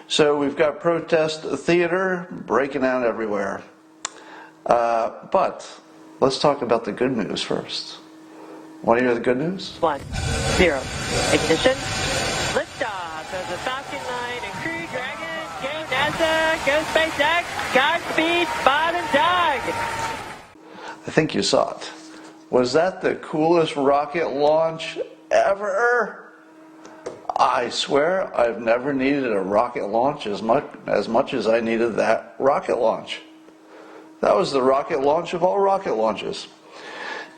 So we've got protest theater breaking out everywhere. But let's talk about the good news first. Want to hear the good news? 1, 0. Ignition. Liftoff of the Falcon 9 and Crew Dragon. Go NASA. Go SpaceX. Godspeed, Bob and Doug. I think you saw it. Was that the coolest rocket launch ever? I swear I've never needed a rocket launch as much as I needed that rocket launch. That was the rocket launch of all rocket launches.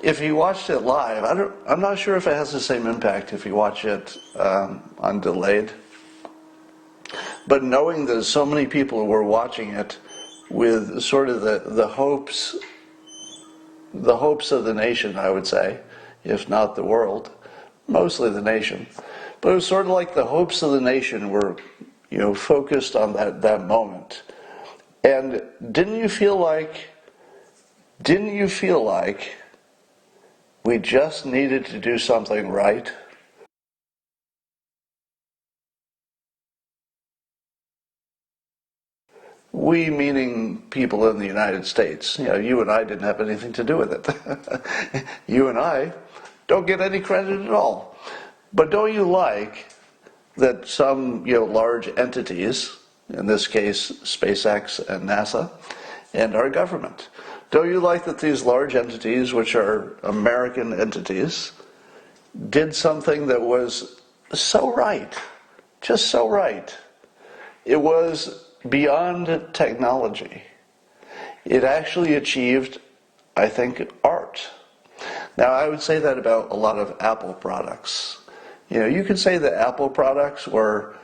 If you watched it live, I'm not sure if it has the same impact if you watch it on delayed. But knowing that so many people were watching it with sort of the hopes of the nation, I would say, if not the world, mostly the nation. But it was sort of like the hopes of the nation were, focused on that moment. And didn't you feel like we just needed to do something right? We, meaning people in the United States. You and I didn't have anything to do with it. You and I don't get any credit at all. But don't you like that some large entities, in this case SpaceX and NASA, and our government, don't you like that these large entities, which are American entities, did something that was so right, just so right? It was beyond technology. It actually achieved, I think, art. Now, I would say that about a lot of Apple products. You could say that Apple products were,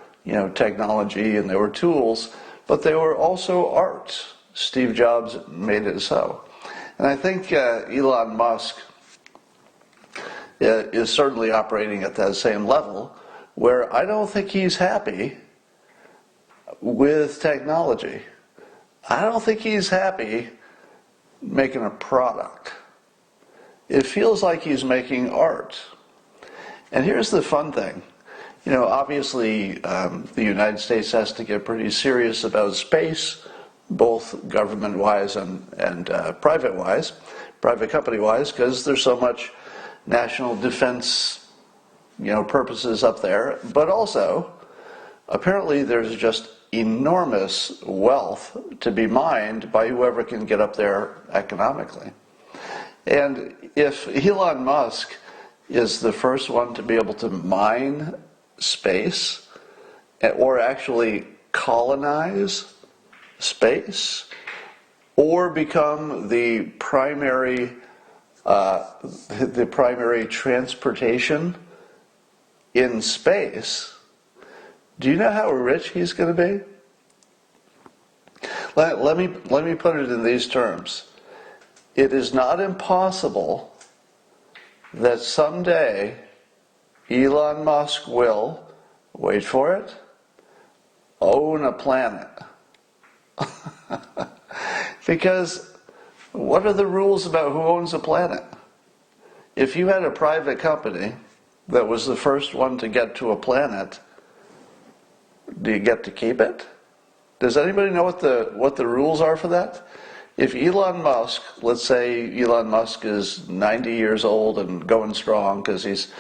technology and they were tools, but they were also art. Steve Jobs made it so. And I think Elon Musk is certainly operating at that same level, where I don't think he's happy with technology. I don't think he's happy making a product. It feels like he's making art. And here's the fun thing. Obviously, the United States has to get pretty serious about space, both government-wise and private-wise, private company-wise, because there's so much national defense, purposes up there. But also, apparently there's just enormous wealth to be mined by whoever can get up there economically. And if Elon Musk is the first one to be able to mine space or actually colonize space or become the primary transportation in space, do you know how rich he's going to be? Let me put it in these terms. It is not impossible that someday Elon Musk will, wait for it, own a planet. Because what are the rules about who owns a planet? If you had a private company that was the first one to get to a planet, do you get to keep it? Does anybody know what the rules are for that? If Elon Musk, let's say Elon Musk is 90 years old and going strong because he's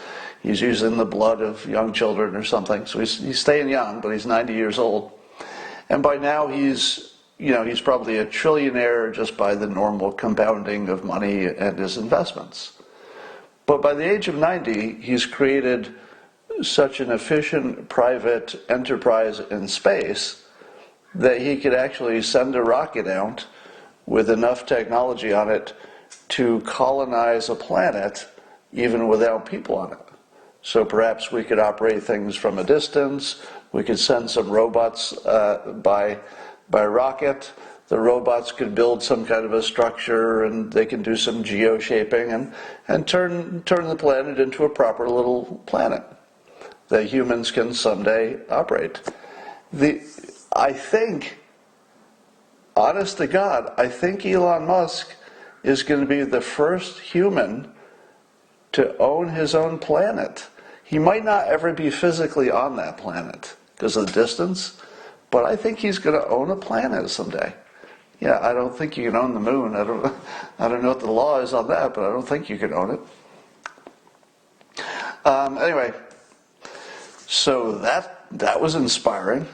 using the blood of young children or something, so he's staying young, but he's 90 years old, and by now he's probably a trillionaire just by the normal compounding of money and his investments. But by the age of 90, he's created such an efficient private enterprise in space that he could actually send a rocket out with enough technology on it to colonize a planet even without people on it. So perhaps we could operate things from a distance. We could send some robots by rocket. The robots could build some kind of a structure, and they can do some geoshaping and turn the planet into a proper little planet that humans can someday operate. I think, honest to God, I think Elon Musk is going to be the first human to own his own planet. He might not ever be physically on that planet because of the distance, but I think he's going to own a planet someday. Yeah, I don't think you can own the moon. I don't know what the law is on that, but I don't think you can own it. Anyway, so that was inspiring.